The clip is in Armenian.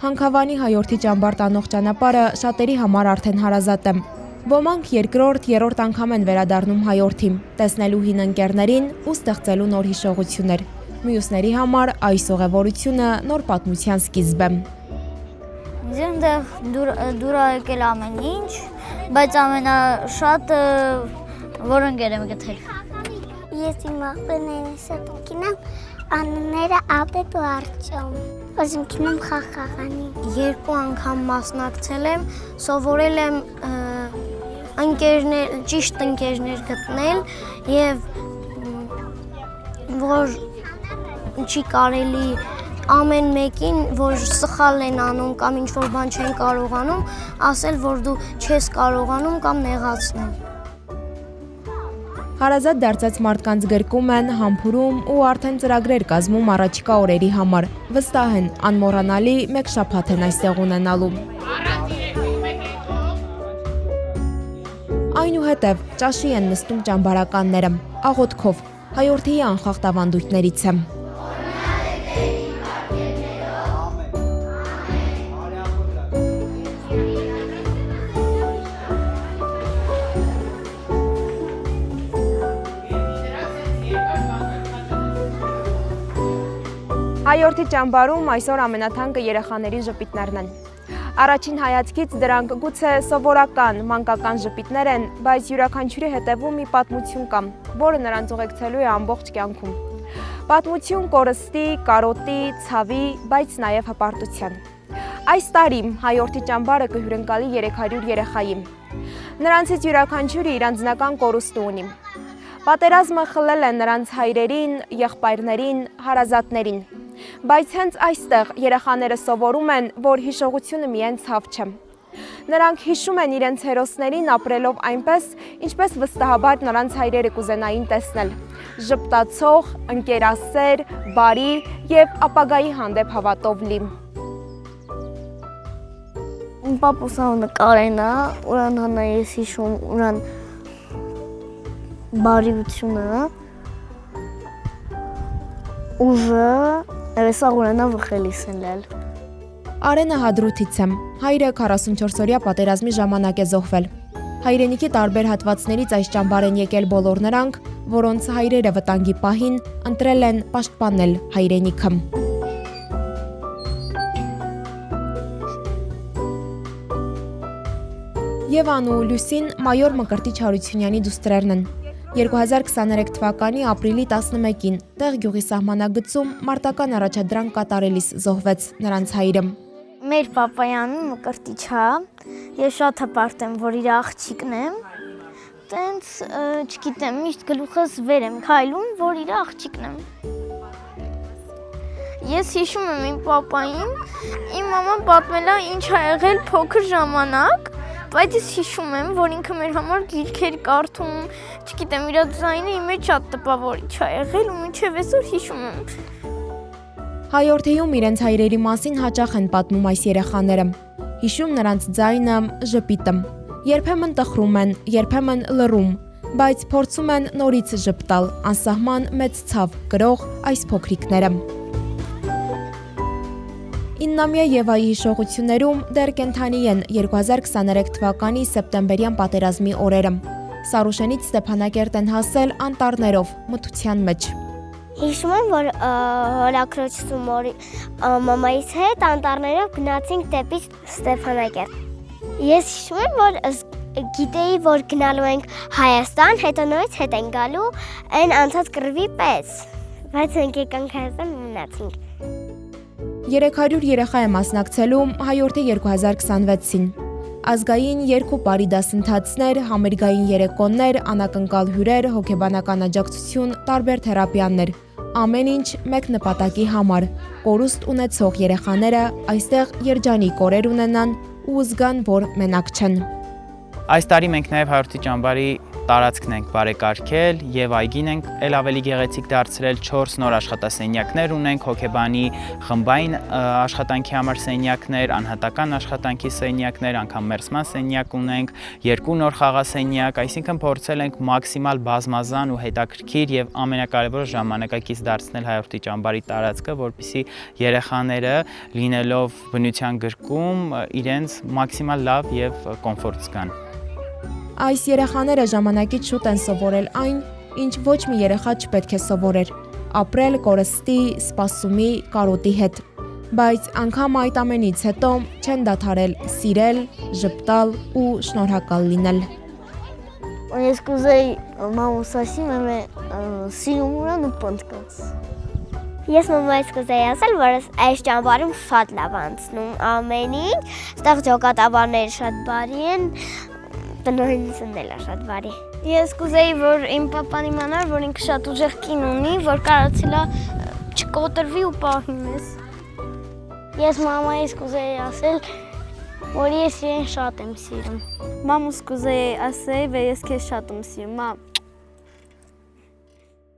Հանքավանի հայորդի ճամբար տանող ճանապարհը շատերի համար արդեն հարազատ է։ Ոմանք երկրորդ, երրորդ անգամ են վերադառնում հայորդին, տեսնելու հին ընկերներին ու ստեղծելու նոր հիշողություններ։ Մյուսների համար այս ուղևորությունը նոր պատմության սկիզբ է։ Ձենդեղ դուր եկել ամեն ինչ, բայց ամենաշատը որ ընկեր եմ գտել։ Ես իմ աղբերներս հետ կինեմ անունները Աբետ ու Արտյոմ։ Ուզում կինեմ խաղանի։ 2 անգամ մասնակցել եմ, սովորել եմ ճիշտ ընկերներ գտնել եւ որ չի կարելի ամեն մեկին, որ սխալ են անում կամ ինչ-որ բան չեն կարողանում, ասել, որ դու չես կարողանում կամ նեղացնել։ Հարազատ դարձած մարդկանց գրկում են, համբուրում ու արդեն ծրագրեր կազմում առաջիկա օրերի համար։ Վստահ են, անմոռանալի մեկ շաբաթ են այստեղ ունենալու։ Այնուհետև ճաշի են նստում ճամբարականները, աղոթքով, հայորդի անխախտ ավանդույթներից է։ Հայորդի ճամբարում այսօր ամենաթանկը երեխաների ժպիտներն են։ Առաջին հայացքից դրանք գուցե սովորական, մանկական ժպիտներ են, բայց յուրաքանչյուրի հետևում մի պատմություն կա, որը նրանց ուղեկցելու է ամբողջ կյանքում։ Պատմություն կորստի, կարոտի, ցավի, բայց նաև հպարտության։ Այս տարի հայորդի ճամբարը կհյուրընկալի 300 երեխայի։ Նրանցից յուրաքանչյուրը իր անձնական կորուստը ունի։ Պատերազմը խլել է նրանց հայրերին, եղբայրներին, հարազատներին։ Բայց հենց այստեղ երեխաները սովորում են, որ հիշողությունը միայն ցավ չէ։ Նրանք հիշում են իրենց հերոսներին ապրելով այնպես, ինչպես վստահաբար նրանց հայրերը կուզենային տեսնել։ Ժպտացող, ընկերասեր, բարի եւ ապագայի հանդեպ հավատով լի։ Իմ պապուսանը Կարենա, ուրան հանա ես հիշում, ուրան բարիությունը, ուժը, Էսա ուրենա վխելիս են լել։ Արենը Հադրութից է, հայրը 44-օրյա պատերազմի ժամանակ է զոհվել։ Հայրենիքի տարբեր հատվածներից այս ճամբար են եկել բոլոր նրանք, որոնց հայրերը վտանգի պահին ընտրել են պաշտպանել հայրենիքը։ Եվան ու Լուսին մայոր Մկրտիչ Հարությունյանի դուստրերն են։ 2023 թվականի ապրիլի 11-ին տեղ գյուղի սահմանագծում մարտական առաջադրանք կատարելիս զոհվեց նրանց հայրը։ Մեր պապայանը Մկրտիչ է, ես շատ հպարտ եմ, որ իր աղջիկն եմ, տենց չգիտեմ, միշտ գլուխս վեր եմ քայլում, որ իր աղջիկն եմ։ Ես հիշում եմ իմ պապային, իմ մաման պատմել է ինչ ա եղել փոքր ժամանակ, բայց ես հիշում եմ, որ ինքը մեր համար գիրքեր կարդում, չգիտեմ, իր ձայնը իմ մեջ շատ տպավորիչ ա եղել ու մինչև այսօր հիշում եմ։ Հայորդիում իրենց հայրերի մասին հաճախ են պատմում այս երեխաները։ Հիշում նրանց ձայնը, ժպիտը։ Երբեմն տխրում են, երբեմն լռում, բայց փորձում են նորից ժպտալ, անսահման մեծ ցավ կրող այս փոքրիկները։ 9-ամյա Եվայի հիշողություններում դեռ կենդանի են 2023 թվականի սեպտեմբերյան պատերազմի օրերը։ Սարուշենից Ստեփանակերտ են հասել անտառներով, մթության մեջ։ Հիշում եմ, որ հորաքրոջս ու մամայիս հետ անտառներով գնացինք դեպի Ստեփանակերտ։ Ես հիշում եմ, որ գիտեի, որ գնալու ենք Հայաստան, հետո նորից հետ ենք գալու այն անցած կռվի պես, բայց մենք եկանք Հայաստան ու մնացինք։ 300 երեխա է մասնակցելու հայորդի 2026-ին։ Ազգային 2 բարի դասընթացներ, համերգային երեկոներ, անակնկալ հյուրեր, հոգեբանական աջակցություն, տարբեր թերապիաներ։ Ամեն ինչ մեկ նպատակի համար։ Կորուստ ունեցող երեխաները այստեղ երջանիկ օրեր ունենան ու զգան, որ մենակ չեն։ Այս տարի մենք նաև հայորդի ճամբարի տարածքն ենք բարեկարգել եւ այգին ենք ել ավելի գեղեցիկ դարձրել, 4 նոր աշխատասենյակներ ունենք, հոգեբանի խմբային աշխատանքի համար սենյակներ, անհատական աշխատանքի սենյակներ, անգամ մերսման սենյակ ունենք, 2 նոր խաղասենյակ, այսինքն փորձել ենք մաքսիմալ բազմազան ու հետաքրքիր եւ ամենակարևորը ժամանակակից դարձնել Հայորդի ճամբարի տարածքը, որպեսզի երեխաները լինելով բնության գրկում իրենց մաքսիմալ լավ եւ կոմֆորտ զգան։ Այս երեխաները ժամանակից շուտ են սովորել այն, ինչ ոչ մի երեխա չպետք է սովորեր՝ ապրել կորստի, սպասումի, կարոտի հետ։ Բայց անգամ այդ ամենից հետո չեն դադարել սիրել, ժպտալ ու շնորհակալ լինել։ Ես կուզեի մամուս ասի մեմե սիրում ուրան ու պնդկած։ Ես մամայից կուզեի ասել, որ այս ճամբարում շատ լավ անցնում ամեն ինչ, ստեղ ջոկատավարները շատ բարի են, տնօրենությունն էլ է շատ բարի։ Ես կուզեի, որ իմ պապան իմանար, որ ինքը շատ ուժեղ կին ունի, որ կարողացել է չկոտրվի ու պահի մեզ։ Ես մամայից կուզեի ասել, որ ես իրեն շատ եմ սիրում։ Մամուս կուզեի ասել, որ ես քեզ շատ եմ սիրում, մամ։